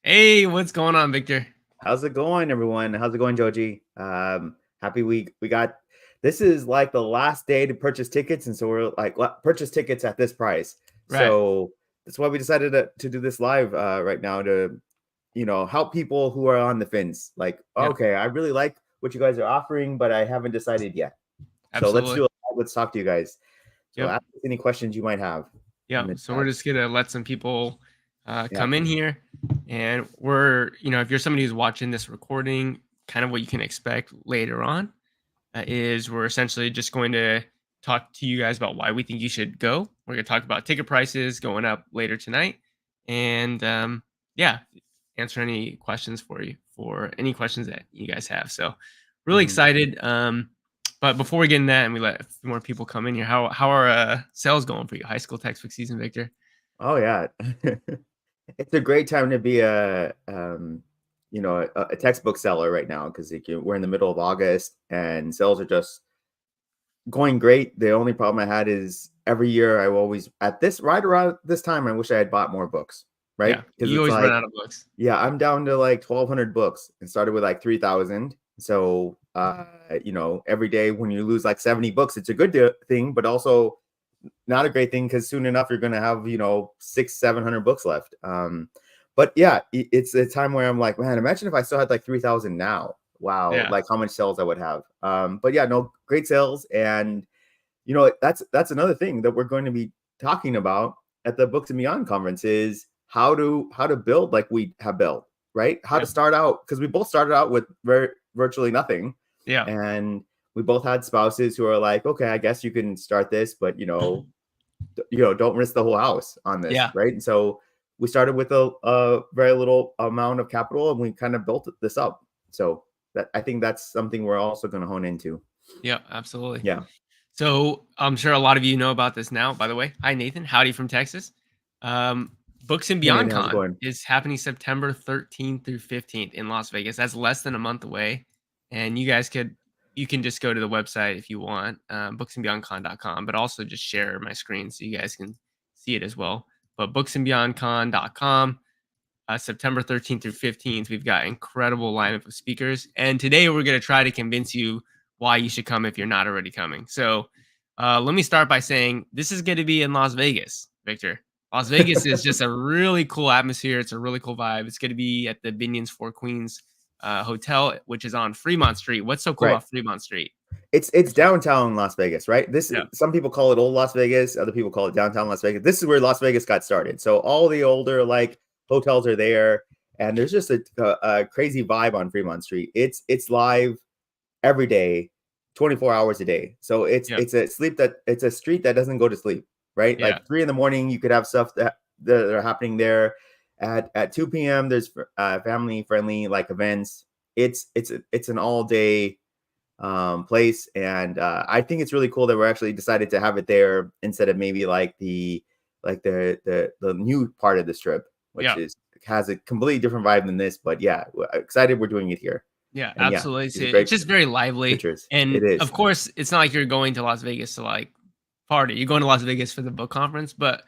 Hey, what's going on, Victor? How's it going, everyone? How's it going, Joji? Happy we got this is like the last day to purchase tickets, and so we're like purchase tickets at this price. Right. So that's why we decided to do this live right now to help people who are on the fence. Like, Yep. okay, I really like what you guys are offering, but I haven't decided yet. So let's Absolutely. do it. Let's talk to you guys. So Yep. ask us any questions you might have in Yep. the So we're chat. just gonna let some people Yeah. come in here, and if you're somebody who's watching this recording, kind of what you can expect later on is we're essentially just going to talk to you guys about why we think you should go. We're gonna talk about ticket prices going up later tonight, and yeah, answer any questions for any questions that you guys have. So really Mhm. excited. But before we get in that and we let a few more people come in here, how are sales going for you? High school textbook season, Victor? Oh yeah. It's a great time to be a textbook seller right now because we're in the middle of August and sales are just going great. The only problem I had is every year I always at this right around this time I wish I had bought more books, right? Yeah, Because you it's always run like, out of books. yeah, I'm down to like 1,200 books and started with like 3,000. So, every day when you lose like 70 books, it's a good thing, but also not a great thing because soon enough you're going to have 700 books left. But yeah, it's a time where I'm like, man, imagine if I still had like 3,000 now. Wow, Yeah, like how much sales I would have. But yeah, no, great sales. And that's another thing that we're going to be talking about at the Books and Beyond conference is how to build like we have built, right? How to yeah, start out, because we both started out with virtually nothing, yeah, and we both had spouses who are like, okay, I guess you can start this, but don't risk the whole house on this, yeah, right? And so we started with a very little amount of capital, and we kind of built this up. So that I think that's something we're also going to hone into. yeah, absolutely. Yeah. So I'm sure a lot of you know about this now. By the way, hi Nathan, howdy from Texas. Books and Hey, Beyond Nathan, how's it Con going? is happening September 13th through 15th in Las Vegas. That's less than a month away, and you can just go to the website if you want, booksandbeyondcon.com, but also just share my screen so you guys can see it as well. But booksandbeyondcon.com, September 13th through 15th, we've got incredible lineup of speakers, and today we're going to try to convince you why you should come if you're not already coming. So let me start by saying this is going to be in Las Vegas, Victor. Las Vegas is just a really cool atmosphere. It's a really cool vibe. It's going to be at the Binions Four Queens Hotel, which is on Fremont Street. What's so cool Right. about Fremont Street? It's downtown Las Vegas, right? This Yeah. some people call it old Las Vegas, other people call it downtown Las Vegas. This is where Las Vegas got started. So all the older like hotels are there, and there's just a crazy vibe on Fremont Street. It's live every day, 24 hours a day. So it's Yeah. it's a sleep that it's a street that doesn't go to sleep, right? Yeah. Like 3 in the morning, you could have stuff that are happening there. At 2 p.m., there's family friendly like events. It's an all day place, and I think it's really cool that we're actually decided to have it there instead of maybe like the new part of the strip, which Yeah. is has a completely different vibe than this. But yeah, we're excited we're doing it here, Yeah, and yeah, absolutely. these are It's great just very lively. pictures. And It is. of course, it's not like you're going to Las Vegas to like party. You're going to Las Vegas for the book conference. But,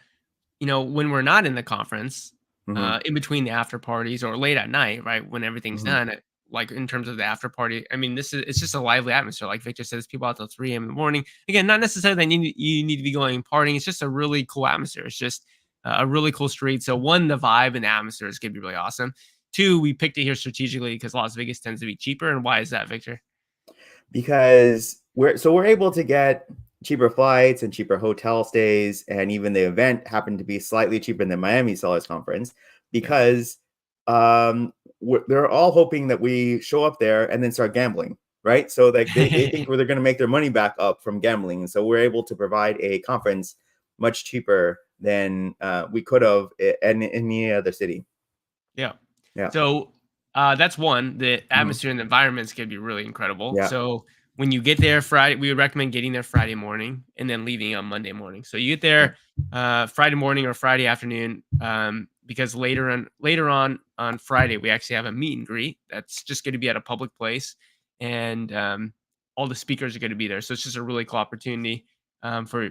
when we're not in the conference, Mm-hmm, in between the after parties or late at night, right? When everything's mm-hmm. done, like in terms of the after party, I mean, it's just a lively atmosphere. Like Victor says, people out till 3 a.m. in the morning. Again, not necessarily that you need to be going partying. It's just a really cool atmosphere. It's just a really cool street. So, one, the vibe and the atmosphere is going to be really awesome. Two, we picked it here strategically because Las Vegas tends to be cheaper. And why is that, Victor? Because we're able to get cheaper flights and cheaper hotel stays, and even the event happened to be slightly cheaper than Miami Sellers Conference Yeah. because they're all hoping that we show up there and then start gambling, right? So like they think they're going to make their money back up from gambling, and so we're able to provide a conference much cheaper than we could have in any other city. Yeah. Yeah. So that's one. The Mhm. atmosphere and the environment is going to be really incredible. Yeah. So when you get there Friday, we would recommend getting there Friday morning and then leaving on Monday morning. So you get Yeah. there Friday morning or Friday afternoon, because later on Friday we actually have a meet and greet that's just going to be at a public place, and all the speakers are going to be there. So it's just a really cool opportunity for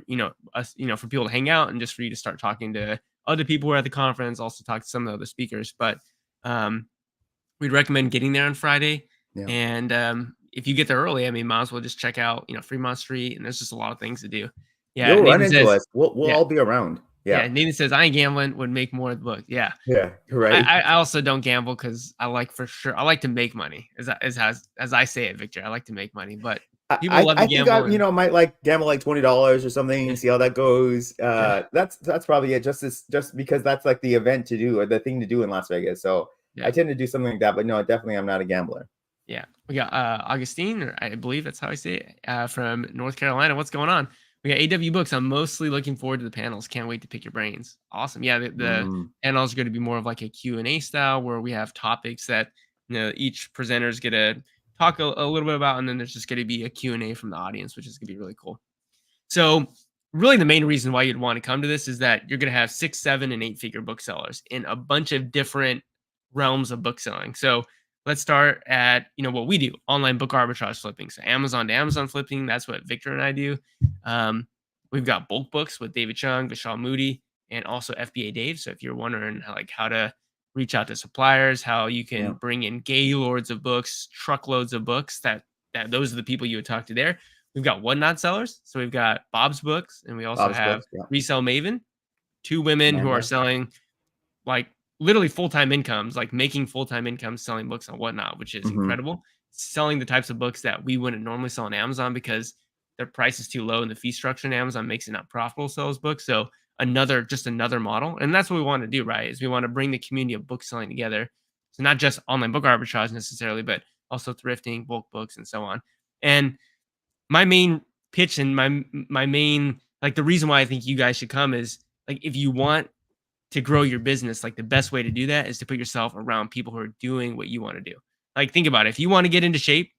us, for people to hang out and just for you to start talking to other people who are at the conference, also talk to some of the other speakers. But we'd recommend getting there on Friday. Yeah. And if you get there early, I mean, might as well just check out, Fremont Street, and there's just a lot of things to do. Yeah, You'll run Nathan into says, us. We'll yeah, all be around. yeah. Yeah. Nathan says, I ain't gambling, would make more of the book. Yeah. Yeah. I, Right. I I also don't gamble because I like for sure. I like to make money, as I say it, Victor. I like to make money, but people love to I think gamble. And might like gamble like $20 or something, yeah, see how that goes. yeah, That's probably it. Just because that's like the event to do or the thing to do in Las Vegas. So I yeah, tend to do something like that. But no, definitely I'm not a gambler. yeah. We got Augustine, or I believe that's how I say it, from North Carolina. What's going on? We got AW Books. I'm mostly looking forward to the panels. Can't wait to pick your brains. Awesome. Yeah, the Mm, panels are going to be more of like a Q&A style where we have topics that each presenter is going to talk a little bit about, and then there's just going to be a Q&A from the audience, which is going to be really cool. So, really, the main reason why you'd want to come to this is that you're going to have 6, 7, and 8-figure booksellers in a bunch of different realms of book selling. So, let's start at what we do: online book arbitrage flipping. So, Amazon to Amazon flipping. That's what Victor and I do. Um, we've got bulk books with David Chung, Vishal Moody, and also FBA Dave. So, if you're wondering how to reach out to suppliers, how you can yeah. bring in gaylords of books, truckloads of books, that those are the people you would talk to there. We've got Whatnot sellers. So we've got Bob's Books, and we also Bob's have books. Yeah. Resell Maven, two women who are Amanda. selling like literally full-time incomes, like making full-time incomes selling books on Whatnot, which is Hmm. incredible. Selling the types of books that we wouldn't normally sell on Amazon because their price is too low and the fee structure in Amazon makes it not profitable to sell those books. So just another model. And that's what we want to do, right? Is we want to bring the community of book selling together. So not just online book arbitrage necessarily, but also thrifting, bulk books, and so on. And my main pitch and my main, like, the reason why I think you guys should come is, like, if you want to grow your business, like, the best way to do that is to put yourself around people who are doing what you want to do. Like, think about it. If you want to get into shape,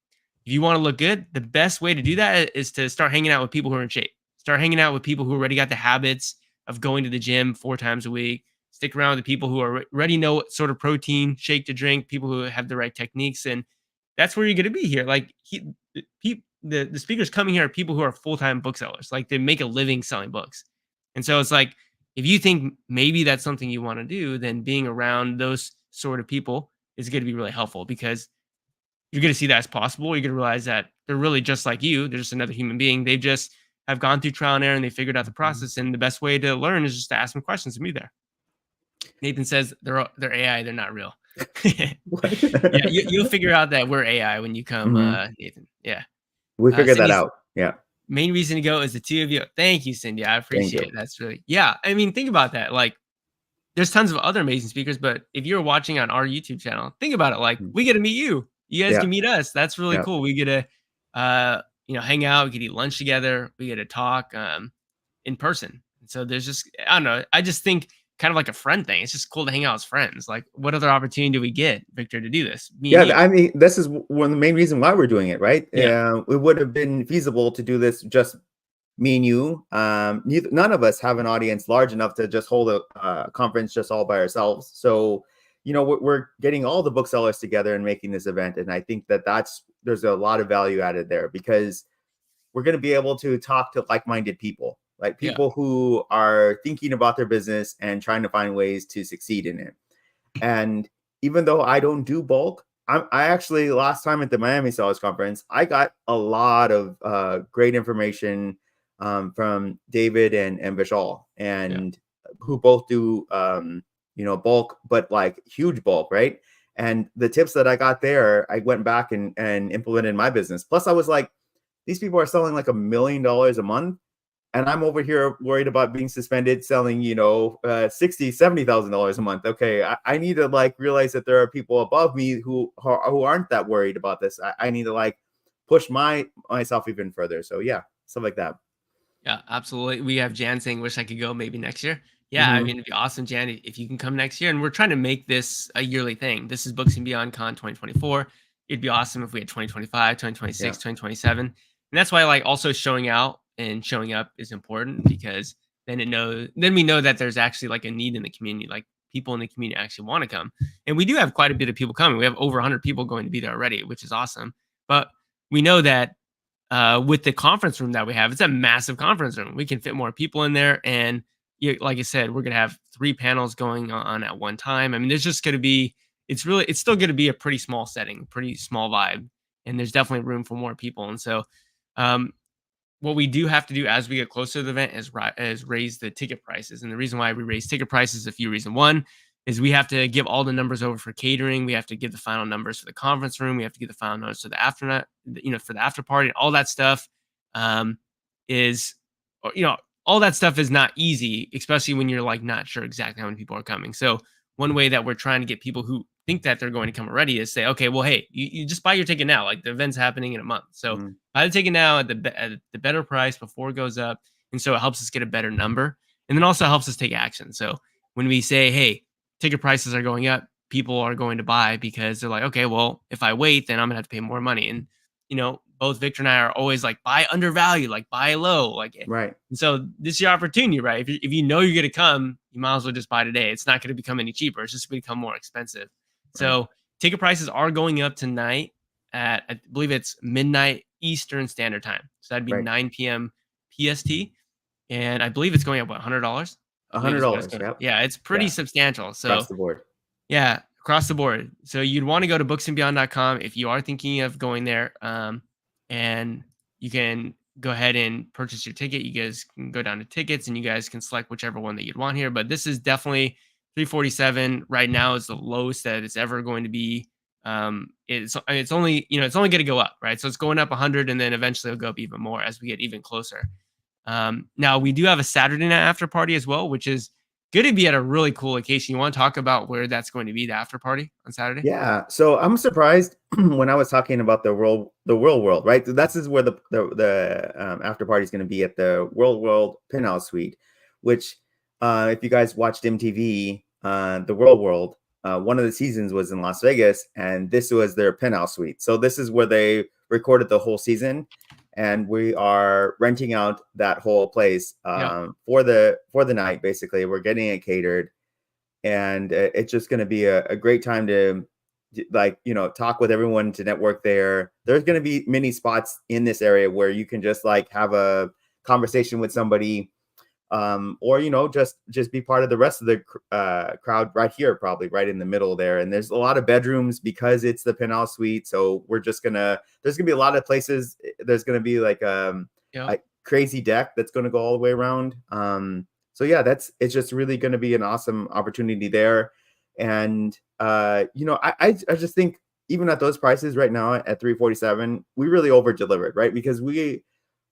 if you want to look good, the best way to do that is to start hanging out with people who are in shape. Start hanging out with people who already got the habits of going to the gym 4 times a week. Stick around with the people who already know what sort of protein shake to drink, people who have the right techniques, and that's where you're going to be here. Like, the speakers coming here are people who are full-time booksellers. Like, they make a living selling books. And so it's like, if you think maybe that's something you want to do, then being around those sort of people is going to be really helpful, because you're going to see that as possible. You're going to realize that they're really just like you. They're just another human being. They just have gone through trial and error, and they figured out the process. And the best way to learn is just to ask them questions and be there. Nathan says they're AI. They're not real. Yeah, you'll figure out that we're AI when you come, Mhm. Nathan. Yeah. We figured that Cindy's out. Yeah. main reason to go is the two of you. Thank you, Cindy. I Thank appreciate you. it. That's really, yeah. I mean, think about that. Like, there's tons of other amazing speakers, but if you're watching on our YouTube channel, think about it. Like, Mm. we get to meet you. You guys Yeah. can meet us. That's really Yeah. cool. We get to, hang out. We get to eat lunch together. We get to talk in person. And so there's just, I don't know. I just think kind of like a friend thing. It's just cool to hang out as friends. Like, what other opportunity do we get, Victor, to do this? Me and Yeah, you. I mean, this is one of the main reason why we're doing it, right? Yeah. It would have been feasible to do this just me and you. None of us have an audience large enough to just hold a conference just all by ourselves. So, we're getting all the booksellers together and making this event, and I think there's a lot of value added there, because we're going to be able to talk to like-minded people, like Yeah. people who are thinking about their business and trying to find ways to succeed in it. And even though I don't do bulk, I actually, last time at the Miami Sellers Conference, I got a lot of great information from David and Vishal, and who both do bulk, but like huge bulk, right? And the tips that I got there, I went back and implemented in my business. Plus, I was like, these people are selling like $1 million a month, and I'm over here worried about being suspended selling, $60,000-$70,000 a month. Okay, I need to like realize that there are people above me who aren't that worried about this. I need to like push myself even further. So yeah, stuff like that. Yeah, absolutely. We have Jan saying, "Wish I could go maybe next year." Yeah, I Mhm. mean, it'd be awesome, Jan, if you can come next year. And we're trying to make this a yearly thing. This is Books and Beyond Con 2024. It'd be awesome if we had 2025, 2026, Yeah. 2027. And that's why, like, also showing out and showing up is important, because then we know that there's actually like a need in the community. Like, people in the community actually want to come. And we do have quite a bit of people coming. We have over 100 people going to be there already, which is awesome. But we know that with the conference room that we have, it's a massive conference room. We can fit more people in there. And like I said, we're going to have 3 panels going on at one time. I mean, there's just going to be, it's still going to be a pretty small setting, pretty small vibe, and there's definitely room for more people. And so, um, what we do have to do as we get closer to the event is raise the ticket prices. And the reason why we raise ticket prices is a few reasons. One is we have to give all the numbers over for catering. We have to give the final numbers for the conference room. We have to give the final numbers for the for the after party. All that stuff is, all that stuff is not easy, especially when you're like not sure exactly how many people are coming. So one way that we're trying to get people who think that they're going to come already is say, okay, well, hey, you just buy your ticket now. Like the event's happening in a month. So buy the ticket now at the better price before it goes up. And so it helps us get a better number. And then also helps us take action. So when we say, hey, ticket prices are going up, people are going to buy because they're like, okay, well, if I wait, then I'm gonna have to pay more money. And both Victor and I are always like, buy undervalued, like buy low, like Right. And so this is your opportunity, right? If you know you're gonna come, you might as well just buy today. It's not gonna become any cheaper. It's just gonna become more expensive. So ticket prices are going up tonight at, I believe it's midnight Eastern Standard Time. So that'd be 9 p.m. PST. And I believe it's going up, what, $100? $100. Yep. Yeah, it's pretty substantial. So across the board. Yeah, across the board. So you'd want to go to booksandbeyond.com if you are thinking of going there. And you can go ahead and purchase your ticket. You guys can go down to tickets and you guys can select whichever one that you'd want here. But this is definitely 347 right now is the lowest that it's ever going to be. It's only going to go up, right? So it's going up 100 and then eventually it'll go up even more as we get even closer. Now we do have a Saturday night after party as well, which is going to be at a really cool location. You want to talk about where that's going to be, the after party on Saturday? Yeah. So I'm surprised when I was talking about the World, right? So that's where the after party is going to be at the World Penthouse Suite, which if you guys watched MTV, the World, one of the seasons was in Las Vegas, and this was their penthouse suite. So this is where they recorded the whole season. And we are renting out that whole place for the night. Basically, we're getting it catered, and it's just going to be a great time to talk with everyone, to network there. There's going to be many spots in this area where you can just like have a conversation with somebody, or just be part of the rest of the crowd right here, probably right in the middle there. And there's a lot of bedrooms because it's the penthouse suite. So there's gonna be a lot of places. There's gonna be like a crazy deck that's gonna go all the way around. So yeah, it's just really gonna be an awesome opportunity there. And I just think even at those prices right now at 347, we really over delivered, right? Because we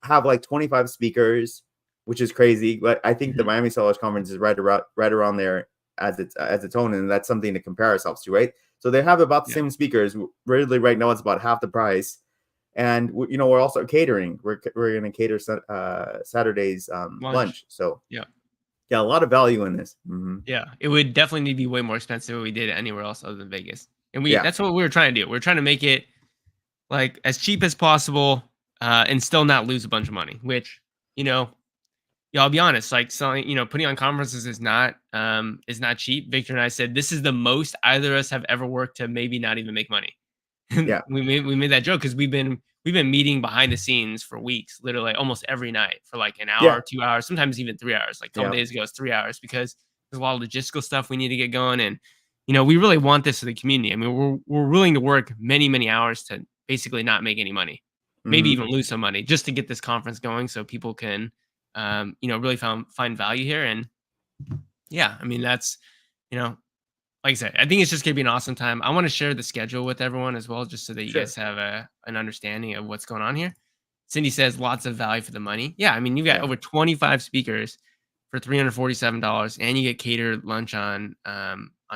have like 25 speakers, which is crazy. But I think the Miami Sellers Conference is right around there as its own, and that's something to compare ourselves to, right? So they have about the same speakers. Really, right now it's about half the price, and we're also catering. We're going to cater Saturday's lunch. So a lot of value in this. Yeah, it would definitely need to be way more expensive if we did it anywhere else other than Vegas. And that's what we were trying to do. We're trying to make it like as cheap as possible, and still not lose a bunch of money. Which I'll be honest, like selling, putting on conferences is not cheap. Victor and I said this is the most either of us have ever worked to maybe not even make money. Yeah, we made that joke because we've been meeting behind the scenes for weeks, literally almost every night for like an hour, 2 hours, sometimes even 3 hours. Like a couple days ago, it's 3 hours because there's a lot of logistical stuff we need to get going, and we really want this for the community. I mean, we're willing to work many hours to basically not make any money, maybe even lose some money just to get this conference going, so people can really find value here. And I mean, that's, like I said, I think it's just gonna be an awesome time. I want to share the schedule with everyone as well, just so that you guys have an understanding of what's going on here. Cindy says lots of value for the money. Yeah, I mean, you've got over 25 speakers for $347, and you get catered lunch on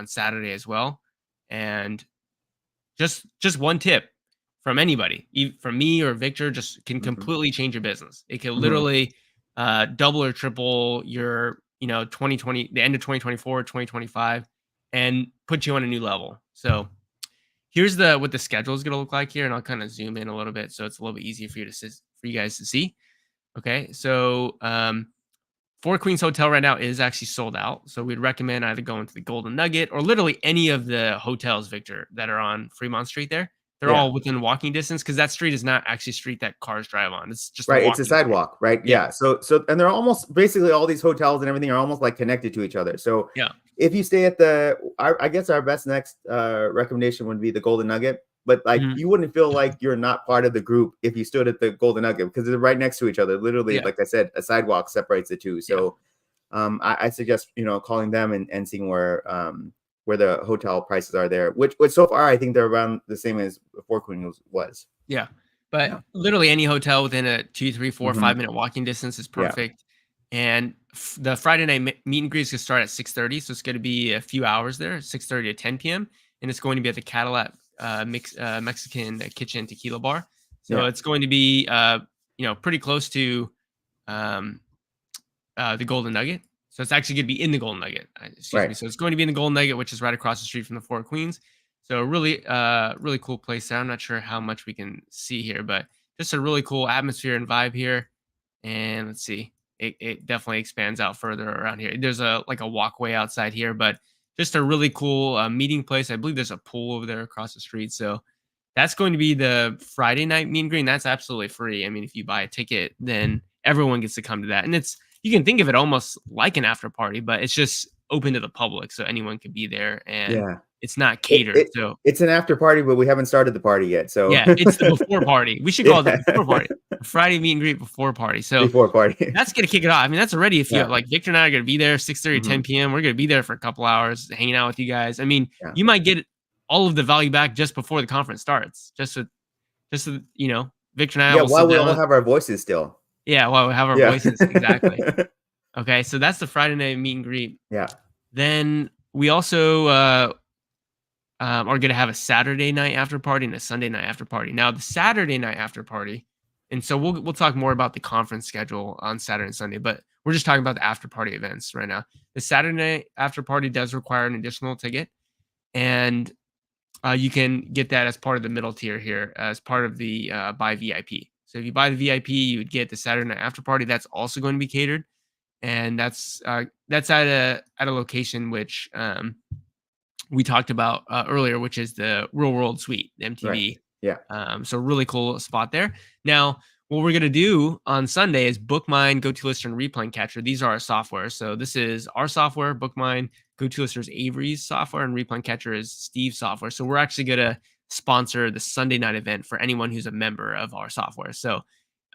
Saturday as well. And just one tip from anybody, from me or Victor, just can completely change your business. It can literally double or triple your 2020, the end of 2024, 2025, and put you on a new level. So here's what the schedule is going to look like here, and I'll kind of zoom in a little bit so it's a little bit easier for you guys to see. Okay, so Four Queens Hotel right now is actually sold out, so we'd recommend either going to the Golden Nugget or literally any of the hotels, Victor, that are on Fremont Street there. They're Yeah. all within walking distance because that street is not actually a street that cars drive on. It's just a Right, it's a walking street. sidewalk, right? Yeah. Yeah. So and they're almost basically all these hotels and everything are almost like connected to each other. So Yeah. if you stay at I guess our best next recommendation would be the Golden Nugget, but like Mhm. you wouldn't feel like you're not part of the group if you stood at the Golden Nugget because they're right next to each other. Literally, Yeah. like I said, a sidewalk separates the two. So I suggest calling them and seeing where the hotel prices are there, which so far I think they're around the same as Four Queens was. Yeah. But Yeah. literally any hotel within a 2, 3, 4, Mhm. 5 minute walking distance is Yeah. perfect. And the Friday night meet and greet is going to start at 6:30. So it's going to be a few hours there, 6:30 to 10 p.m. And it's going to be at the Cadillac Mexican Kitchen Tequila Bar. So Yeah. it's going to be, pretty close to the Golden Nugget. So it's actually going to be in the Golden Nugget. Excuse me. Right. So it's going to be in the Golden Nugget, which is right across the street from the Four Queens. So really, really cool place there. I'm not sure how much we can see here, but just a really cool atmosphere and vibe here. And let's see, it definitely expands out further around here. There's a walkway outside here, but just a really cool meeting place. I believe there's a pool over there across the street. So that's going to be the Friday night meet and greet. And that's absolutely free. I mean, if you buy a ticket, then everyone gets to come to that. And you can think of it almost like an after party, but it's just open to the public. So anyone can be there and Yeah. it's not catered. So It's an after party, but we haven't started the party yet. So yeah, it's the before party. We should call it the Yeah. before party. Friday meet and greet before party. So before party. that's gonna kick it off. I mean, that's already a few. Yeah. Like Victor and I are gonna be there 6:30, 10 p.m. We're gonna be there for a couple hours, hanging out with you guys. I mean, Yeah. you might get all of the value back just before the conference starts. Just so Victor and I Yeah, will while sit we down. all have our voices still. Yeah, while we have our Yeah. voices. Exactly. Okay, so that's the Friday night meet and greet. Yeah. Then we also are going to have a Saturday night after party and a Sunday night after party. Now, the Saturday night after party, and so we'll talk more about the conference schedule on Saturday and Sunday, but we're just talking about the after party events right now. The Saturday night after party does require an additional ticket, and you can get that as part of the middle tier here, as part of the buy VIP. So if you buy the VIP, you would get the Saturday night after party. That's also going to be catered, and that's at a location which we talked about earlier, which is the Real World Suite, the MTV. Right. Yeah. So really cool spot there. Now, what we're going to do on Sunday is Bookmine, GoToLister, and Replan Catcher. These are our software. So this is our software, Bookmine, GoToLister is Avery's software, and Replan Catcher is Steve's software. So we're actually going to sponsor the Sunday night event for anyone who's a member of our software. So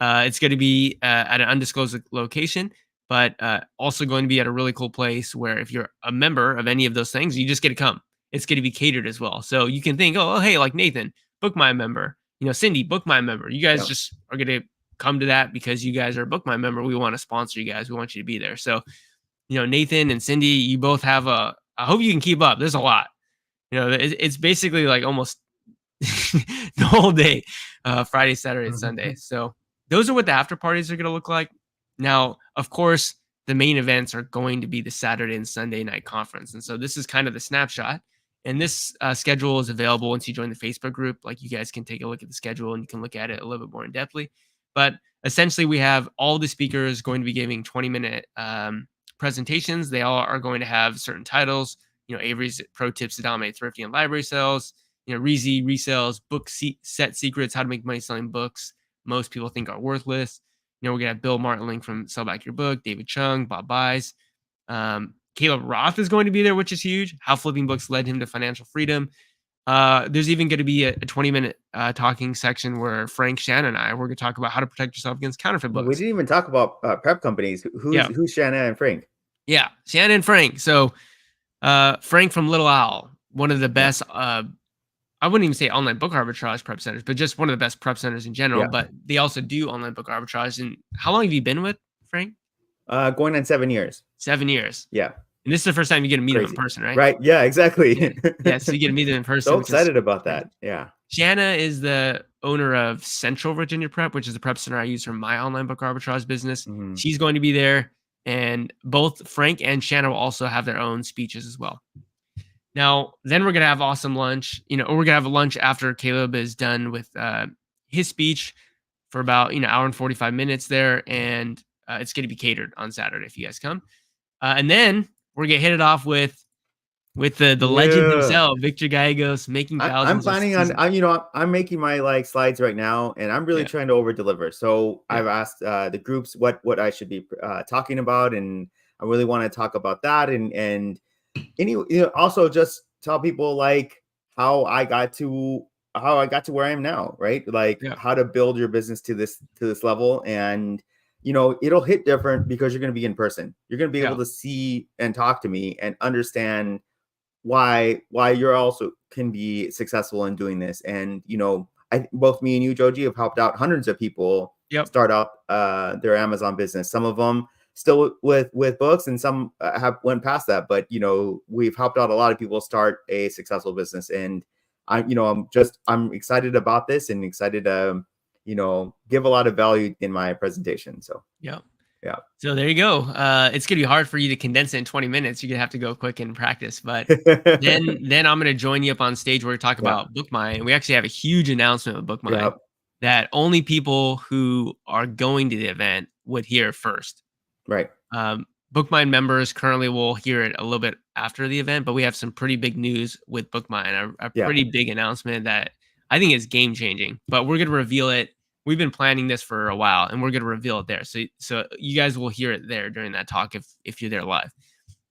it's going to be at an undisclosed location, but also going to be at a really cool place where if you're a member of any of those things, you just get to come. It's going to be catered as well. So you can think, oh, hey, like Nathan, Bookmine member, Cindy, Bookmine member. You guys just are going to come to that because you guys are a Bookmine member. We want to sponsor you guys. We want you to be there. So, Nathan and Cindy, you both have I hope you can keep up. There's a lot. It's basically like almost the whole day, Friday, Saturday, and Sunday. So those are what the after parties are going to look like. Now, of course, the main events are going to be the Saturday and Sunday night conference. And so this is kind of the snapshot. And this schedule is available once you join the Facebook group. Like you guys can take a look at the schedule and you can look at it a little bit more in depthly. But essentially, we have all the speakers going to be giving 20-minute presentations. They all are going to have certain titles. Avery's Pro Tips to Dominate Thrifty and Library Sales. Reezy Resales, Book Set Secrets, How to Make Money Selling Books Most People Think Are Worthless. We're going to have Bill Martling from Sell Back Your Book, David Chung, Bob Buys. Caleb Roth is going to be there, which is huge. How flipping books led him to financial freedom. There's even going to be a 20-minute talking section where Frank, Shannon, and I, we're going to talk about how to protect yourself against counterfeit books. We didn't even talk about prep companies. Who's Shannon and Frank? Yeah, Shannon and Frank. So Frank from Little Owl, one of the best, I wouldn't even say online book arbitrage prep centers, but just one of the best prep centers in general. Yeah. But they also do online book arbitrage. And how long have you been with Frank? Going on 7 years. 7 years. Yeah. And this is the first time you get to meet him in person, right? Right. Yeah, exactly. Yeah, so you get to meet him in person. So excited about that. Yeah. Shanna is the owner of Central Virginia Prep, which is the prep center I use for my online book arbitrage business. Mm-hmm. She's going to be there. And both Frank and Shanna will also have their own speeches as well. Now, then we're going to have awesome lunch. We're going to have a lunch after Caleb is done with his speech for about, hour and 45 minutes there. And it's going to be catered on Saturday if you guys come. And then we're going to hit it off with with the legend Yeah. himself, Victor Gallegos, making I'm thousands of planning on, season. I'm making my like slides right now, and I'm really Yeah, trying to over deliver. So yeah, I've asked the groups what I should be talking about, and I really want to talk about that, and also just tell people like how I got to where I am now, right? Like yeah, how to build your business to this level, and it'll hit different because you're going to be in person. You're going to be able yeah, to see and talk to me and understand why you're also can be successful in doing this. And I both me and you, Joji, have helped out hundreds of people yep, start out their Amazon business. Some of them still with books, and some have went past that. But we've helped out a lot of people start a successful business. And I'm excited about this and excited to give a lot of value in my presentation. So yep. yeah. So there you go. It's gonna be hard for you to condense it in 20 minutes. You're gonna have to go quick and practice. But then I'm gonna join you up on stage where we talk Yeah. about BookMine. And we actually have a huge announcement with Yeah. BookMine that only people who are going to the event would hear first. Right. BookMine members currently will hear it a little bit after the event, but we have some pretty big news with BookMine, a Yeah. pretty big announcement that I think is game changing. But we're gonna reveal it. We've been planning this for a while, and we're gonna reveal it there. So you guys will hear it there during that talk if you're there live.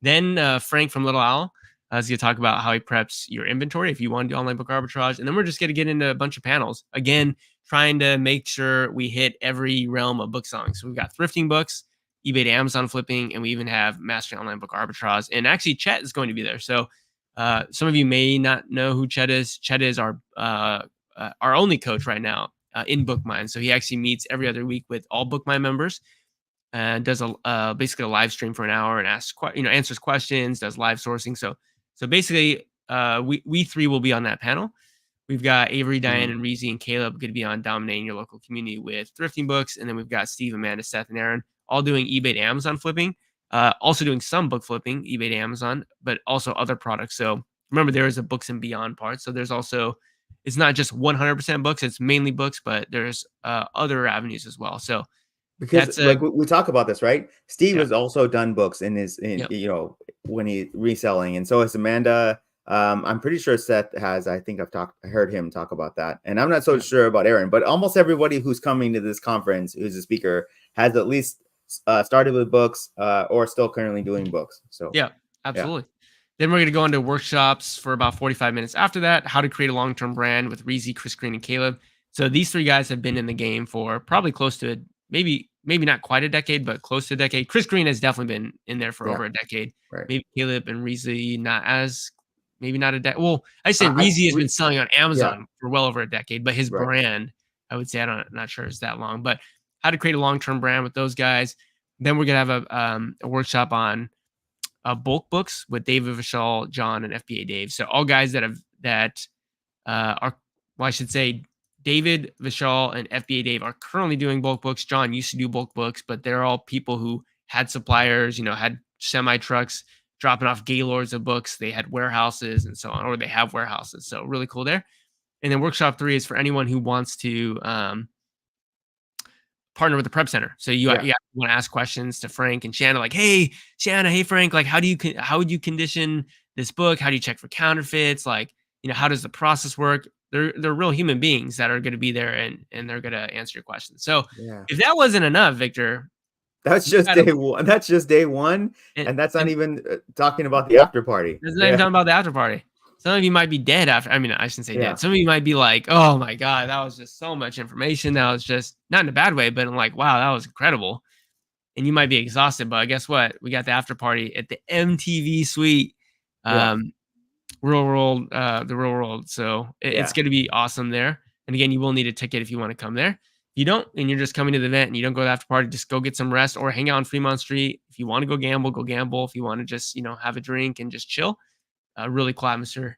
Then Frank from Little Owl is gonna talk about how he preps your inventory if you want to do online book arbitrage, and then we're just gonna get into a bunch of panels again, trying to make sure we hit every realm of book selling. So we've got thrifting books, eBay to Amazon flipping, and we even have mastering online book arbitrage. And actually, Chet is going to be there. So some of you may not know who Chet is. Chet is our only coach right now in BookMine. So he actually meets every other week with all BookMine members and does a basically a live stream for an hour and answers questions, does live sourcing. So basically, we three will be on that panel. We've got Avery, Diane, and Reezy and Caleb going to be on dominating your local community with thrifting books. And then we've got Steve, Amanda, Seth, and Aaron all doing eBay to Amazon flipping, also doing some book flipping, eBay to Amazon, but also other products. So remember, there is a books and beyond part. So there's also, it's not just 100% books, it's mainly books, but there's other avenues as well. So because that's like we talk about this, right? Steve yeah, has also done books yep, when he reselling, and so has Amanda. I'm pretty sure Seth has. I think I heard him talk about that, and I'm not so yeah, sure about Aaron. But almost everybody who's coming to this conference, who's a speaker, has at least started with books or still currently doing books. So yeah, yeah, absolutely. Then we're going to go into workshops for about 45 minutes after that, how to create a long-term brand with Reezy, Chris Green, and Caleb. So these three guys have been in the game for probably close to maybe not quite a decade, but close to a decade. Chris Green has definitely been in there for yeah, over a decade. right. Maybe Caleb and Reezy maybe not a decade. Well, I say Reezy has been selling on Amazon for well over a decade, but his brand, I would say, I'm not sure it's that long. But how to create a long-term brand with those guys. Then we're gonna have a workshop on bulk books with David Vishal, John, and FBA Dave. So all guys that are, well, I should say, David Vishal and FBA Dave are currently doing bulk books. John used to do bulk books, but they're all people who had suppliers, had semi trucks dropping off gaylords of books. They had warehouses and so on, or they have warehouses. So really cool there. And then workshop 3 is for anyone who wants to partner with the prep center. So you want to ask questions to Frank and Shanna, like, hey, Shanna, hey, Frank, like, how would you condition this book? How do you check for counterfeits? Like, how does the process work? They're real human beings that are going to be there and they're going to answer your questions. So if that wasn't enough, Victor, that's just day one. That's just day one. And that's not even talking about the after party. That's not even talking about the after party. Some of you might be dead after. I mean, I shouldn't say dead. Some of you might be like, oh my God, that was just so much information. That was just not in a bad way, but I'm like, wow, that was incredible. And you might be exhausted, but guess what? We got the after party at the MTV Suite, the real world. So it's going to be awesome there. And again, you will need a ticket if you want to come there. If you don't, and you're just coming to the event and you don't go to the after party, just go get some rest or hang out on Fremont Street. If you want to go gamble, go gamble. If you want to just, have a drink and just chill. Really cool atmosphere.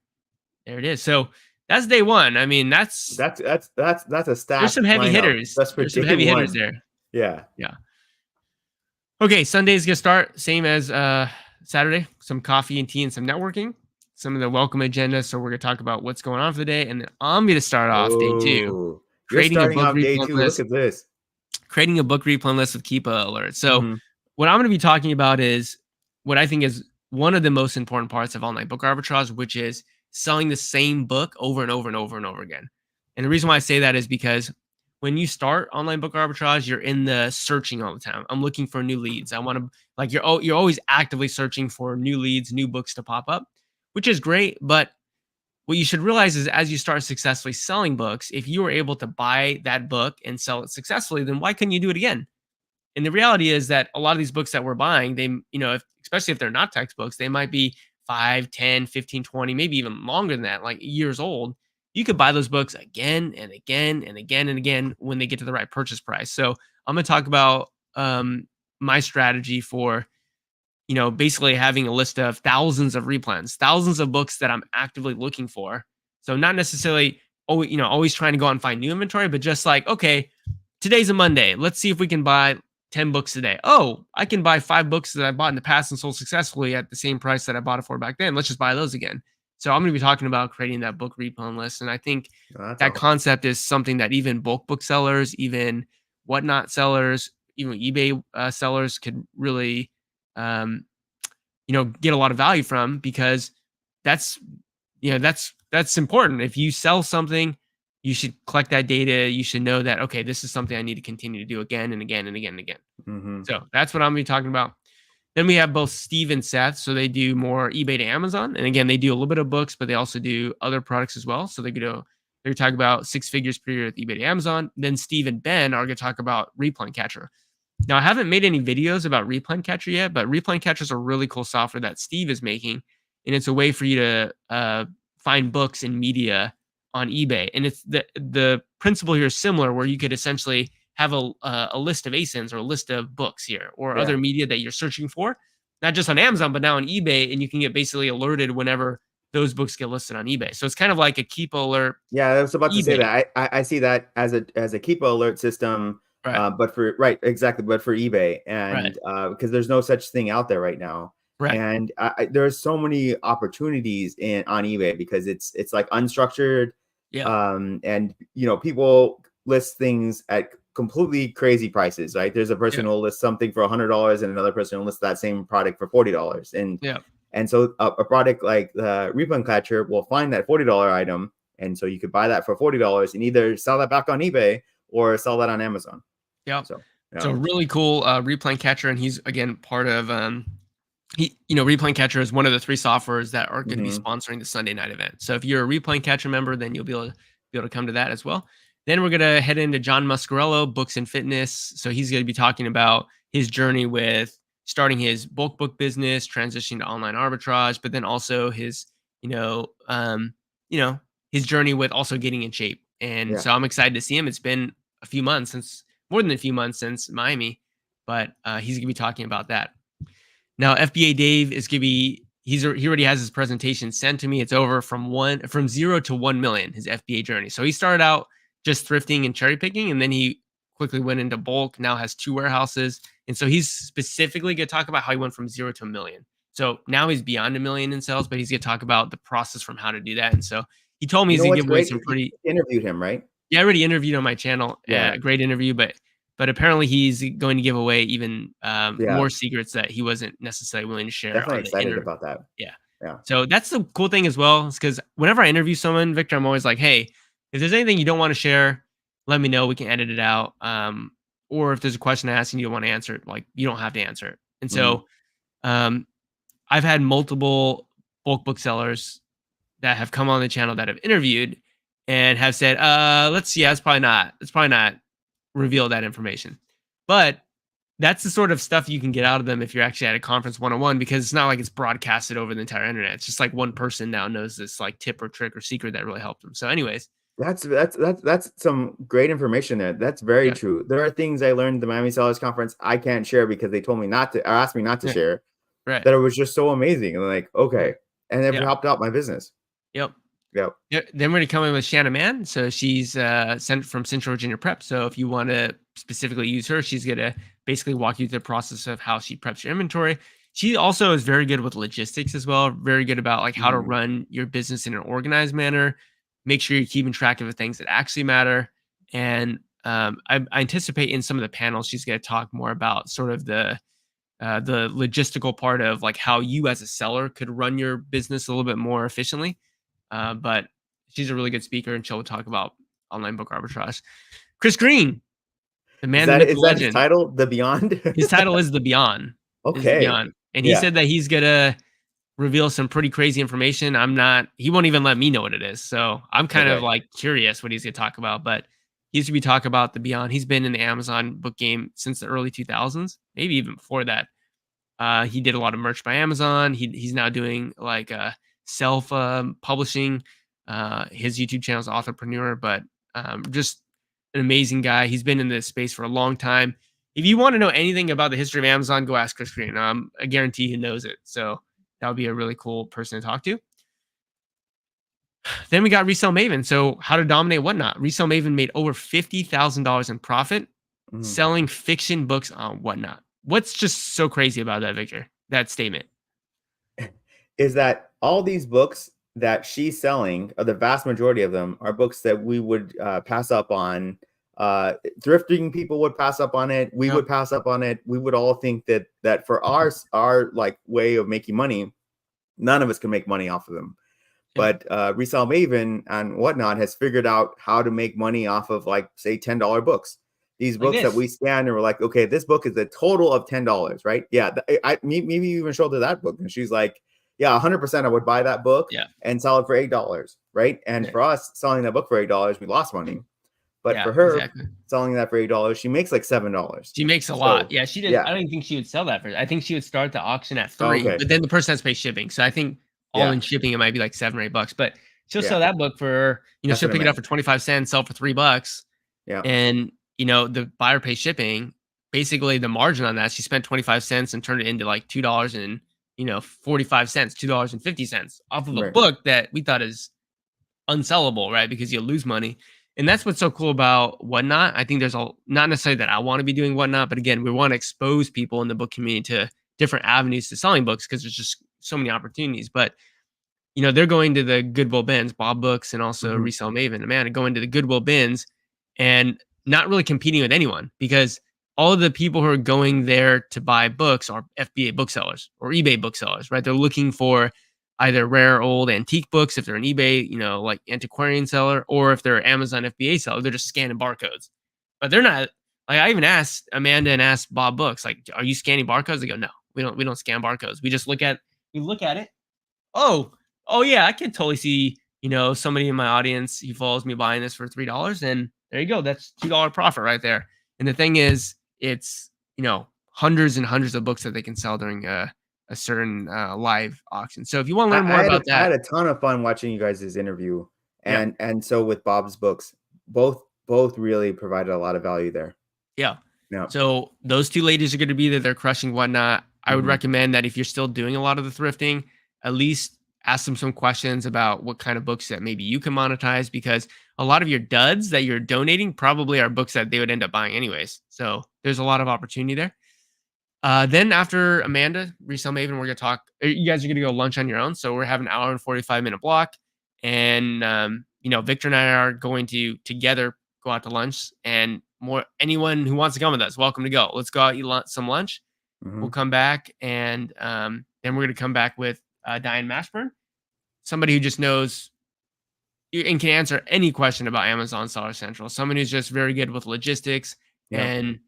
There it is. So that's day one. I mean, that's a stat. There's some heavy hitters. There's some heavy hitters there. Yeah. Okay, Sunday's gonna start same as Saturday. Some coffee and tea and some networking. Some of the welcome agenda. So we're gonna talk about what's going on for the day, and then I'm gonna start off day 2. Creating a book read plan list. Look at this. Creating a book read plan list with Keepa alerts. So what I'm gonna be talking about is what I think is one of the most important parts of online book arbitrage, which is selling the same book over and over and over and over again. And the reason why I say that is because when you start online book arbitrage, you're in the searching all the time. I'm looking for new leads. I want to like you're always actively searching for new leads, new books to pop up, which is great. But what you should realize is as you start successfully selling books, if you were able to buy that book and sell it successfully, then why couldn't you do it again? And the reality is that a lot of these books that we're buying, they, especially if they're not textbooks, they might be 5, 10, 15, 20, maybe even longer than that, like years old. You could buy those books again and again and again and again when they get to the right purchase price. So I'm going to talk about my strategy for, basically having a list of thousands of replens, thousands of books that I'm actively looking for. So not necessarily, always trying to go out and find new inventory, but just like, okay, today's a Monday. Let's see if we can buy 10 books today. Oh, I can buy 5 books that I bought in the past and sold successfully at the same price that I bought it for back then. Let's just buy those again. So I'm going to be talking about creating that book replen list. And I think that concept is something that even bulk book sellers, even whatnot sellers, even eBay sellers could really, get a lot of value from, because that's important. If you sell something, you should collect that data. You should know that, okay, this is something I need to continue to do again and again and again and again. Mm-hmm. So that's what I'm going to be talking about. Then we have both Steve and Seth. So they do more eBay to Amazon. And again, they do a little bit of books, but they also do other products as well. So they're going to talk about 6 figures per year with eBay to Amazon. Then Steve and Ben are going to talk about Replen Catcher. Now, I haven't made any videos about Replen Catcher yet, but Replen Catcher is a really cool software that Steve is making. And it's a way for you to find books and media on eBay. And it's the principle here is similar, where you could essentially have a list of ASINs or a list of books here or other media that you're searching for, not just on Amazon, but now on eBay. And you can get basically alerted whenever those books get listed on eBay. So it's kind of like a Keep Alert. Yeah, I was about to say that. I see that as a Keep Alert system, right. But for eBay, and because there's no such thing out there right now. Right. And there's so many opportunities on eBay because it's like unstructured. Yeah. And people list things at completely crazy prices, right? There's a person who will list something for $100 and another person will list that same product for $40. And so a product like the Replen Catcher will find that $40 item. And so you could buy that for $40 and either sell that back on eBay or sell that on Amazon. Yeah. So really cool Replen Catcher. And he's, again, part of Replen Catcher is one of the 3 softwares that are going to be sponsoring the Sunday night event. So if you're a Replen Catcher member, then you'll be able to come to that as well. Then we're going to head into John Muscarello, Books and Fitness. So he's going to be talking about his journey with starting his bulk book business, transitioning to online arbitrage, but then also his, his journey with also getting in shape. And so I'm excited to see him. It's been more than a few months since Miami, but he's going to be talking about that. Now, FBA Dave is going to be, he already has his presentation sent to me. It's over from 0 to 1 million, his FBA journey. So he started out just thrifting and cherry picking, and then he quickly went into bulk, now has 2 warehouses. And so he's specifically going to talk about how he went from 0 to 1 million. So now he's beyond 1 million in sales, but he's going to talk about the process from how to do that. And so he told me he's going to give away some pretty... You interviewed him, right? Yeah, I already interviewed on my channel. Yeah, great interview, but apparently he's going to give away even more secrets that he wasn't necessarily willing to share. Definitely excited about that. Yeah. So that's the cool thing as well, is because whenever I interview someone, Victor, I'm always like, hey, if there's anything you don't want to share, let me know. We can edit it out. Or if there's a question I ask and you don't want to answer it, like, you don't have to answer it. And so I've had multiple bulk booksellers that have come on the channel that have interviewed and have said, let's see, it's probably not reveal that information. But that's the sort of stuff you can get out of them if you're actually at a conference one-on-one, because it's not like it's broadcasted over the entire internet. It's just like one person now knows this like tip or trick or secret that really helped them. So anyways, that's some great information there. That's very true. There are things I learned at the Miami Sellers Conference I can't share because they told me not to, or asked me not to share. Right. That it was just so amazing. And like, okay. And it helped out my business. Yep. Then we're going to come in with Shanna Mann. So she's sent from Central Virginia Prep. So if you want to specifically use her, she's going to basically walk you through the process of how she preps your inventory. She also is very good with logistics as well. Very good about like how to run your business in an organized manner. Make sure you're keeping track of the things that actually matter. And I anticipate in some of the panels, she's going to talk more about sort of the the logistical part of like how you as a seller could run your business a little bit more efficiently. But she's a really good speaker, and she'll talk about online book arbitrage. Chris Green, the man, the myth, the is that his legend. title, The Beyond? His title is The Beyond. Is The Okay. Beyond. And he said that he's gonna reveal some pretty crazy information. He won't even let me know what it is. So I'm kind of like curious what he's gonna talk about. But he used to be talking about The Beyond. He's been in the Amazon book game since the early 2000s, maybe even before that. He did a lot of merch by Amazon. He's now doing like self publishing. His YouTube channel is Authorpreneur, but just an amazing guy. He's been in this space for a long time. If you want to know anything about the history of Amazon, go ask Chris Green. I guarantee he knows it. So that would be a really cool person to talk to. Then we got Resell Maven. So how to dominate Whatnot. Resell Maven made over $50,000 in profit selling fiction books on Whatnot. What's just so crazy about that, Victor? That statement is that all these books that she's selling, the vast majority of them are books that we would pass up on. Thrifting people would pass up on it. We would pass up on it. We would all think that for our like way of making money, none of us can make money off of them. But Resell Maven and Whatnot has figured out how to make money off of, like, say, $10 books. These books that we scanned and we're like, okay, this book is a total of $10, right? Yeah, maybe even showed her that book, and she's like, yeah, 100% I would buy that book and sell it for $8, right? And for us, selling that book for $8, we lost money. But for her, selling that for $8, she makes like $7. She makes a lot. Yeah, she did. I don't even think she would sell that for. I think she would start the auction at $3, but then the person has to pay shipping. So I think all in shipping, it might be like $7 or $8. But she'll sell that book for, she'll pick it up for 25 cents, sell for $3. Yeah, and the buyer pays shipping. Basically, the margin on that, she spent 25 cents and turned it into like $2 and 45 cents, $2.50 off of a book that we thought is unsellable, right? Because you'll lose money. And that's what's so cool about Whatnot. I think there's not necessarily that I want to be doing Whatnot, but again, we want to expose people in the book community to different avenues to selling books because there's just so many opportunities. But they're going to the Goodwill bins, Bob Books, and also Resell Maven. Man, going to the Goodwill bins and not really competing with anyone, because all of the people who are going there to buy books are FBA booksellers or eBay booksellers, right? They're looking for either rare old antique books if they're an eBay, like antiquarian seller, or if they're an Amazon FBA seller, they're just scanning barcodes. But they're not, like, I even asked Amanda and asked Bob Books, like, are you scanning barcodes? They go, no, we don't scan barcodes. We just look at it. Oh yeah, I can totally see, somebody in my audience who follows me buying this for $3, and there you go. That's $2 profit right there. And the thing is, it's, hundreds and hundreds of books that they can sell during a certain live auction. So if you want to learn more about that, I had a ton of fun watching you guys' interview, and so with Bob's books, both really provided a lot of value there. Yeah. So those two ladies are going to be there. They're crushing Whatnot. I would recommend that if you're still doing a lot of the thrifting, at least ask them some questions about what kind of books that maybe you can monetize, because a lot of your duds that you're donating probably are books that they would end up buying anyways. So there's a lot of opportunity there. Then after Amanda, Resell Maven, we're going to talk. You guys are going to go lunch on your own. So we're having an hour and 45-minute block. And, Victor and I are going to together go out to lunch. And anyone who wants to come with us, welcome to go. Let's go out, eat some lunch. We'll come back. And then we're going to come back with Diane Mashburn, somebody who just knows and can answer any question about Amazon Seller Central. Someone who's just very good with logistics and,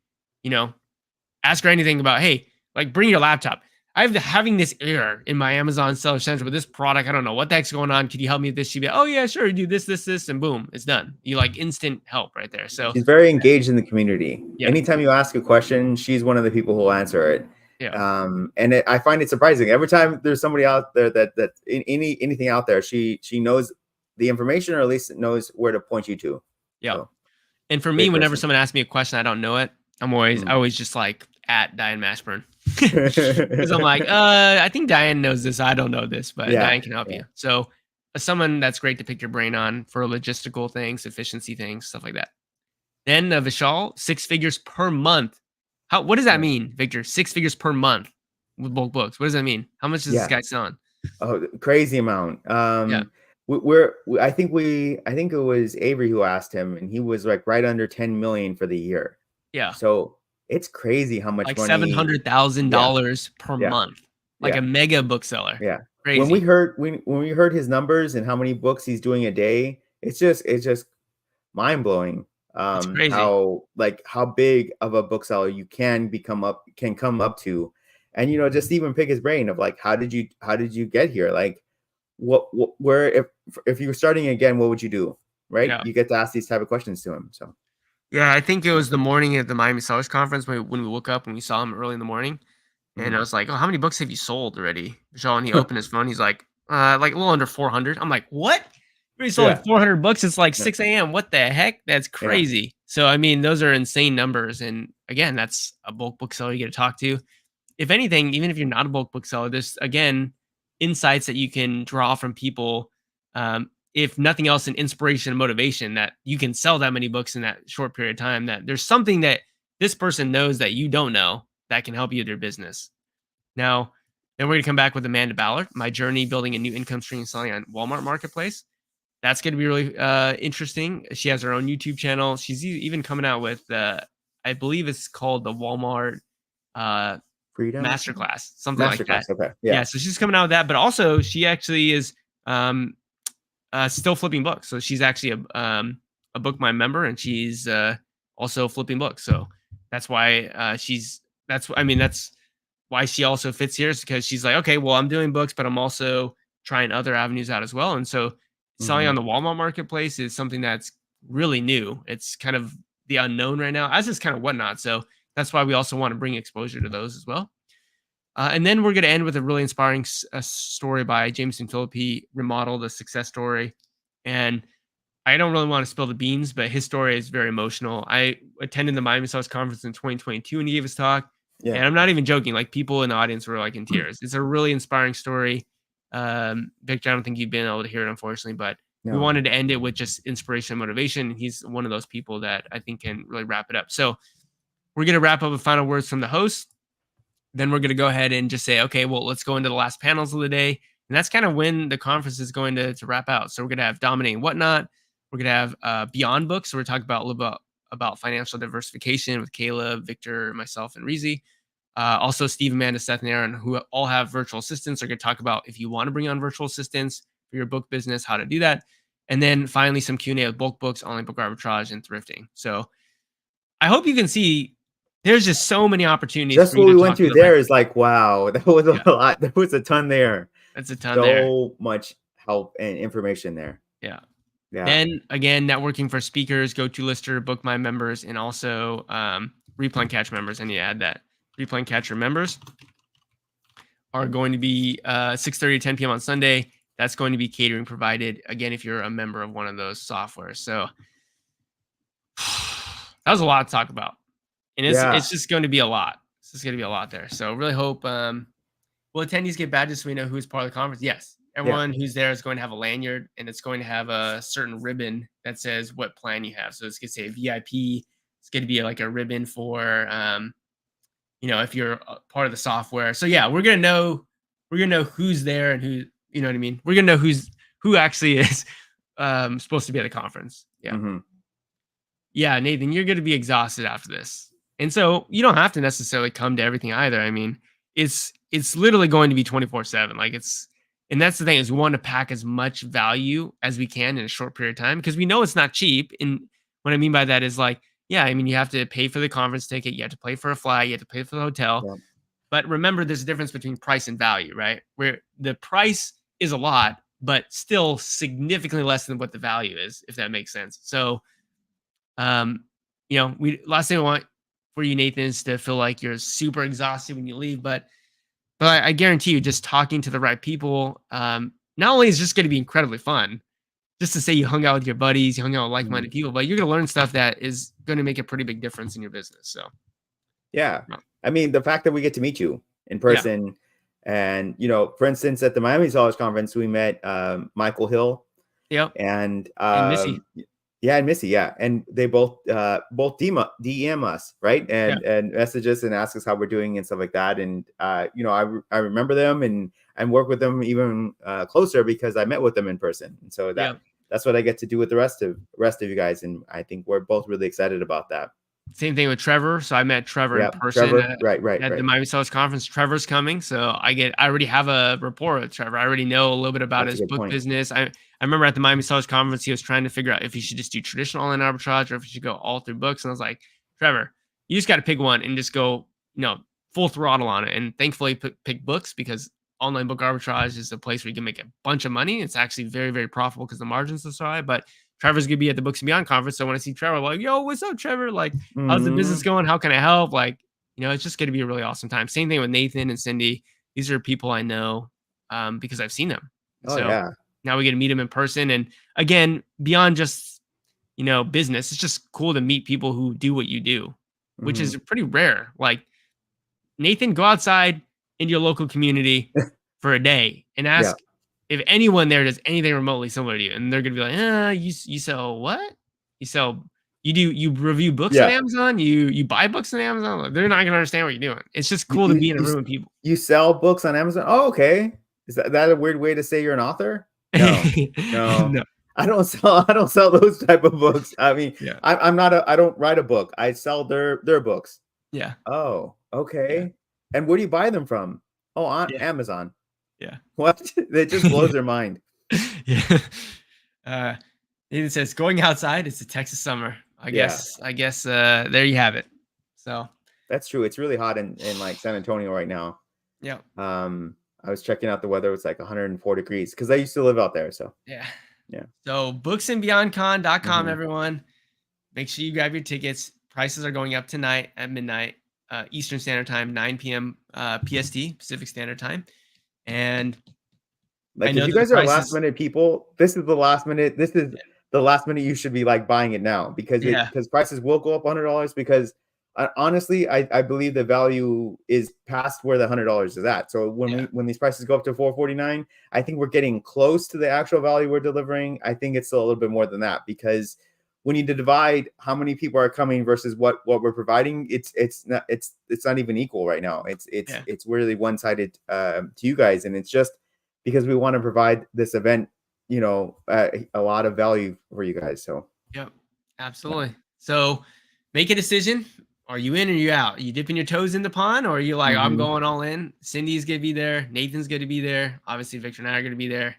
ask her anything about, hey, like, bring your laptop. Having this error in my Amazon Seller Central with this product. I don't know what the heck's going on. Could you help me with this? She'd be, oh yeah, sure. Do this, and boom, it's done. You like instant help right there. So she's very engaged in the community. Anytime you ask a question, she's one of the people who will answer it. And I find it surprising every time there's somebody out there that anything out there, she knows the information, or at least knows where to point you to. So, and for me, whenever someone asks me a question, I don't know it, I always just like at Diane Mashburn, because I'm like, I think Diane knows this. I don't know this, but Diane can help you. So someone that's great to pick your brain on for logistical things, efficiency things, stuff like that. Then Vishal, 6 figures per month. What does that mean, Victor? 6 figures per month with bulk books. What does that mean? How much is this guy selling? Oh, crazy amount. I think it was Avery who asked him, and he was like right under 10 million for the year. Yeah. So it's crazy how much like money. $700,000 per Yeah, month, like yeah, a mega bookseller. yeah. Crazy. When we heard his numbers and how many books he's doing a day, it's just mind blowing. It's crazy. How big of a bookseller you can come up to, and just even pick his brain of like how did you get here? Like what where if you were starting again, what would you do? Right? Yeah. You get to ask these type of questions to him. So Yeah, I think it was the morning at the Miami Sellers Conference when we woke up and we saw him early in the morning. And I mhm. was like, "Oh, how many books have you sold already?" Michelle, and he opened his phone. He's like a little under 400. I'm like, "What? We sold Yeah, like 400 books. It's like yeah, 6 a.m. What the heck? That's yeah. crazy." So, I mean, those are insane numbers. And again, that's a bulk bookseller you get to talk to. If anything, even if you're not a bulk bookseller, there's again insights that you can draw from people. If nothing else, an inspiration and motivation that you can sell that many books in that short period of time. That there's something that this person knows that you don't know that can help you with your business. Now, then we're gonna come back with Amanda Ballard, my journey building a new income stream selling on Walmart Marketplace. That's gonna be really interesting. She has her own YouTube channel. She's even coming out with, I believe it's called the Walmart uh, Freedom or something? Masterclass, something like that. Masterclass. Okay. Yeah, Yeah. so she's coming out with that, but also she actually is um, still flipping books. So she's actually a Bookmind member, and she's also flipping books. So that's why that's why she also fits here is because she's like, okay, well, I'm doing books, but I'm also trying other avenues out as well. And so selling Hmm. on the Walmart marketplace is something that's really new. It's kind of the unknown right now, as is kind of whatnot. So that's why we also want to bring exposure to those as well. And then we're going to end with a really inspiring story by Jameson Philippi, remodeled a success story. And I don't really want to spill the beans, but his story is very emotional. I attended the Miami Sauce Conference in 2022 and he gave his talk. Yeah. And I'm not even joking. Like people in the audience were like in tears. It's a really inspiring story. Victor, I don't think you've been able to hear it, unfortunately, but we No. wanted to end it with just inspiration and motivation. And he's one of those people that I think can really wrap it up. So we're going to wrap up with final words from the host. Then we're going to go ahead and just say, okay, well, let's go into the last panels of the day. And that's kind of when the conference is going to wrap out. So we're going to have Dominating Whatnot. We're going to have Beyond Books. So we're talking about a little bit about financial diversification with Caleb, Victor, myself, and Reezy. Also, Steve, Amanda, Seth, and Aaron, who all have virtual assistants, are going to talk about if you want to bring on virtual assistants for your book business, how to do that. And then finally, some Q&A with bulk books, online book arbitrage, and thrifting. So I hope you can see there's just so many opportunities Just for you what to we went talk to through the right there is people. like, wow, that was a Yeah, lot. There was a ton there. that's a ton there. So much help and information there. Yeah. Yeah. Then again, networking for speakers, GoToLister, Bookmind members, and also Replay and Catch members. I need to add that. Replay and Catcher members are going to be 6:30 to 10 p.m. on Sunday. That's going to be catering provided. Again, if you're a member of one of those softwares. So that was a lot to talk about. And Yeah. it's just going to be a lot. It's just going to be a lot there. So really hope will attendees get badges so we know who's part of the conference? Yes. Yeah. Everyone who's there is going to have a lanyard and it's going to have a certain ribbon that says what plan you have. So it's going to say VIP. It's going to be like a ribbon for, if you're a part of the software. So yeah, we're going to know who's there and who, you know what I mean? We're going to know who actually is supposed to be at the conference. Yeah. Hmm. Yeah. Nathan, you're going to be exhausted after this. And so you don't have to necessarily come to everything either. I mean, it's literally going to be 24/7. Like and that's the thing is we want to pack as much value as we can in a short period of time because we know it's not cheap. And what I mean by that is like, yeah, I mean, you have to pay for the conference ticket, you have to pay for a flight, you have to pay for the hotel. Yeah. But remember, there's a difference between price and value, right? Where the price is a lot, but still significantly less than what the value is, if that makes sense. So um, last thing I want for you, Nathan, is to feel like you're super exhausted when you leave. But I guarantee you, just talking to the right people, not only is just going to be incredibly fun, just to say you hung out with your buddies, you hung out with like-minded Hmm. people, but you're going to learn stuff that is going to make a pretty big difference in your business. So Yeah. yeah, I mean, the fact that we get to meet you in yeah, person, and for instance, at the Miami Scholars Conference, we met Michael Hill, yep, and and Missy, yeah, and Missy, yeah, and they both DM us, right, yeah, and message us and ask us how we're doing and stuff like that. And I remember them and work with them even closer because I met with them in person, and so yeah. that's what I get to do with the rest of you guys, and I think we're both really excited about that. Same thing with Trevor. So I met Trevor in Yeah, person Trevor. Right. at the Miami Sellers Conference. Trevor's coming, so I already have a rapport with Trevor. I already know a little bit about That's a his good book point. business. I remember at the Miami Sellers Conference, he was trying to figure out if he should just do traditional online arbitrage or if he should go all through books. And I was like, Trevor, you just got to pick one and just go, full throttle on it. And thankfully, pick books because online book arbitrage is a place where you can make a bunch of money. It's actually very, very profitable because the margins are so high. But Trevor's gonna be at the Books and Beyond conference, so when I see Trevor, I'm like, yo, what's up, Trevor? Like, how's the business Mhm. going? How can I help? Like, it's just gonna be a really awesome time. Same thing with Nathan and Cindy. These are people I know because I've seen them. And Oh so yeah. now we get to meet them in person. And again, beyond just business, it's just cool to meet people who do what you do, which Mhm. is pretty rare. Like Nathan, go outside in your local community for a day and Yeah. ask if anyone there does anything remotely similar to you, and they're gonna be like, you sell what? You sell you review books on Yeah. Amazon? You buy books on Amazon?" Like, they're not gonna understand what you're doing. It's just You cool to you be in a you s room with people. you sell books on Amazon? Oh, okay. Is that a weird way to say you're an author? No. No. No. I don't sell those type of books. I mean, Yeah. I don't write a book. I sell their books. Yeah. Oh, Yeah. okay. And where do you buy them from? Oh, on Yeah. Amazon. Yeah. What? It just blows their mind. Yeah. Uh, Nathan says, "Going outside, it's a Texas summer." I Yeah, guess there you have it. So, that's true. It's really hot in like San Antonio right now. yeah. I was checking out the weather. It's like 104 degrees because I used to live out there. So Yeah. yeah. So booksandbeyondcon.com, Mhm. everyone. Make sure you grab your tickets. Prices are going up tonight at midnight, Eastern Standard Time, 9 p.m. PST, Pacific Standard Time. And I Like if know you that the guys are last prices, minute people, this is the last minute. This is the last minute you should be like buying it now yeah, because prices will go up $100 because honestly, I believe the value is past where the $100 is at. So yeah, when these prices go up to 449, I think we're getting close to the actual value we're delivering. I think it's still a little bit more than that because we need to divide how many people are coming versus what we're providing. It's not even equal right now. yeah, It's really one sided to you guys, and it's just because we want to provide this event, a lot of value for you guys. So yep, yeah. absolutely. So make a decision. Are you in or you out? You dipping your toes in the pond, or are you like, I'm Mhm. going all in? Cindy's gonna be there. Nathan's gonna be there. Obviously, Victor and I are gonna be there,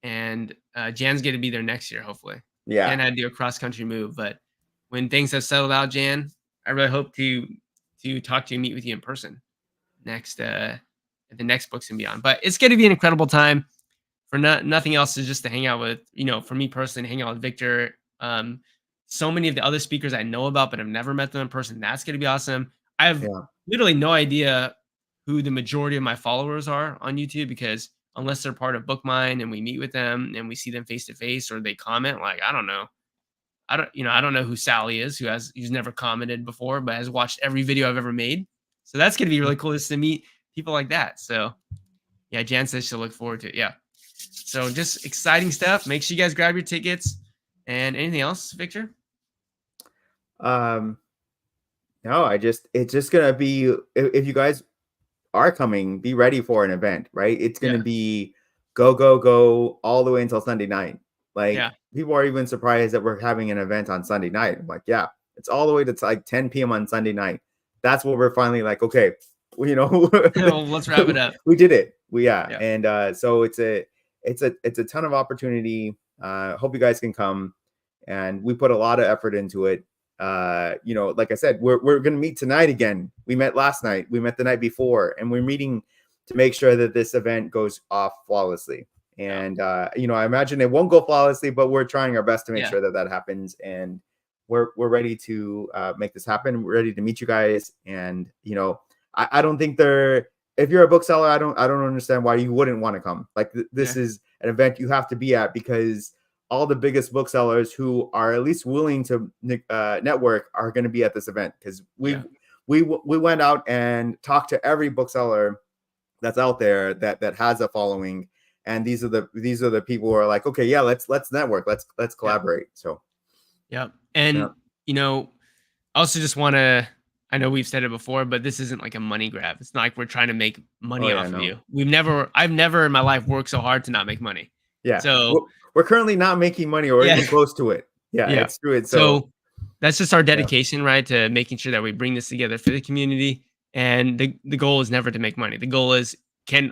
and Jan's gonna be there next year, hopefully. Jan Yeah. had to do a cross country move, but when things have settled out, Jan, I really hope to talk to you, meet with you in person next at the next Books and Beyond. But it's going to be an incredible time for nothing else is just to hang out with, for me personally, hang out with Victor. So many of the other speakers I know about, but I've never met them in person. That's going to be awesome. I have Yeah. literally no idea who the majority of my followers are on YouTube because unless they're part of BookMine and we meet with them and we see them face to face or they comment, like I don't know. I don't know who Sally is, who's never commented before, but has watched every video I've ever made. So that's gonna be really cool just to meet people like that. So yeah, Jan says she'll look forward to it. Yeah. So just exciting stuff. Make sure you guys grab your tickets. And anything else, Victor? Um, no, it's just gonna be if you guys are coming, be ready for an event, right? It's gonna Yeah. be go, go, go all the way until Sunday night. Like Yeah. people are even surprised that we're having an event on Sunday night. I'm like, yeah, it's all the way to like 10 p.m. on Sunday night. That's what we're finally like, okay, Well, let's wrap it up. we did it. Yeah. Yeah. And so it's a ton of opportunity. Hope you guys can come. And we put a lot of effort into it. Like I said, we're gonna meet tonight again. We met last night, we met the night before, and we're meeting to make sure that this event goes off flawlessly. Yeah. And I imagine it won't go flawlessly, but we're trying our best to make Yeah. sure that happens. And we're ready to make this happen. We're ready to meet you guys. And I don't think if you're a bookseller, I don't understand why you wouldn't want to come. Like this Yeah. is an event you have to be at because all the biggest booksellers who are at least willing to network are going to be at this event because we went out and talked to every bookseller that's out there that has a following, and these are the people who are like, okay, yeah, let's network, let's collaborate. So Yep. And I also just want to. I know we've said it before, but this isn't like a money grab. It's not like we're trying to make money oh yeah, off of no, you. I've never in my life worked so hard to not make money. yeah, So we're currently not making money or yeah, even close to it. Yeah, yeah. it's true. It's so So that's just our dedication, right? To making sure that we bring this together for the community. And the goal is never to make money. The goal is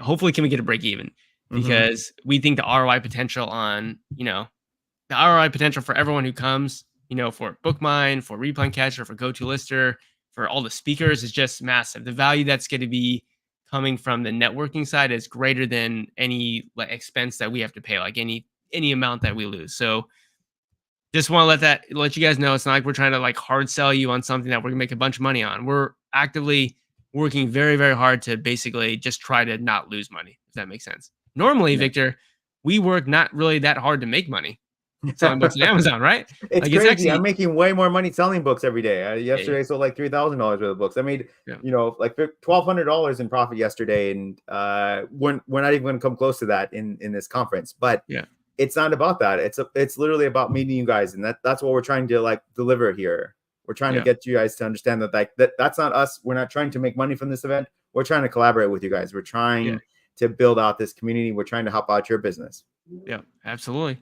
hopefully can we get a break even? Because we think the ROI potential on, the ROI potential for everyone who comes, for BookMine, for Replan Catcher, for GoToLister, for all the speakers is just massive. The value that's going to be coming from the networking side is greater than any expense that we have to pay, like any amount that we lose. So just want to let you guys know, it's not like we're trying to like hard sell you on something that we're gonna make a bunch of money on. We're actively working very, very hard to basically just try to not lose money, if that makes sense. Normally, Yeah. Victor, we work not really that hard to make money selling books on Amazon, right? It's Like, crazy. actually, I'm making way more money selling books every day. Yesterday I sold like $3,000 worth of books. I made like $1,200 in profit yesterday, and we're not even going to come close to that in this conference. But it's not about that. It's literally about meeting you guys, and that's what we're trying to like deliver here. We're trying to get you guys to understand that that's not us. We're not trying to make money from this event. We're trying to collaborate with you guys. We're trying to build out this community. We're trying to help out your business. Yeah, absolutely.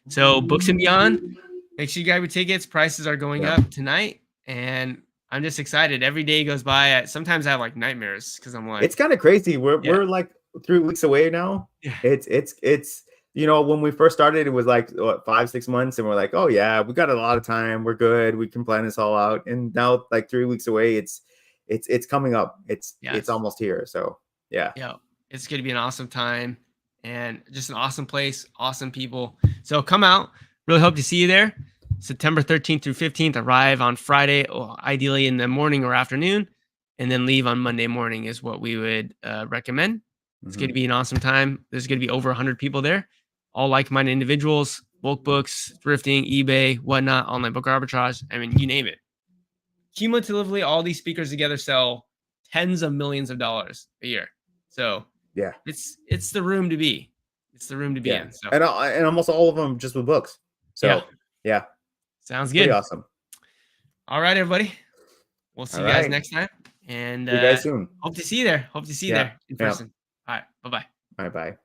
So Books and Beyond, make sure you grab your tickets. Prices are going up tonight, and I'm just excited. Every day goes by. Sometimes I have like nightmares because I'm like, it's kind of crazy. We're like 3 weeks away now. Yeah. It's when we first started, it was like 5-6 months, and we're like, oh yeah, we got a lot of time. We're good. We can plan this all out. And now, like 3 weeks away, it's coming up. It's almost here. So yeah, it's going to be an awesome time and just an awesome place, awesome people. So come out. Really hope to see you there. September 13th through 15th. Arrive on Friday, ideally in the morning or afternoon, and then leave on Monday morning is what we would recommend. It's going to be an awesome time. There's going to be over 100 people there, all like-minded individuals, bulk books, thrifting, eBay, whatnot, online book arbitrage. I mean, you name it. Cumulatively, all these speakers together sell tens of millions of dollars a year. So yeah, it's the room to be. It's the room to be in. So. And almost all of them just with books. So yeah. Sounds good. Pretty awesome. All right, everybody. We'll see you guys next time. And see you guys soon. Hope to see you there. Hope to see you there in person. All right. Bye-bye. Bye-bye.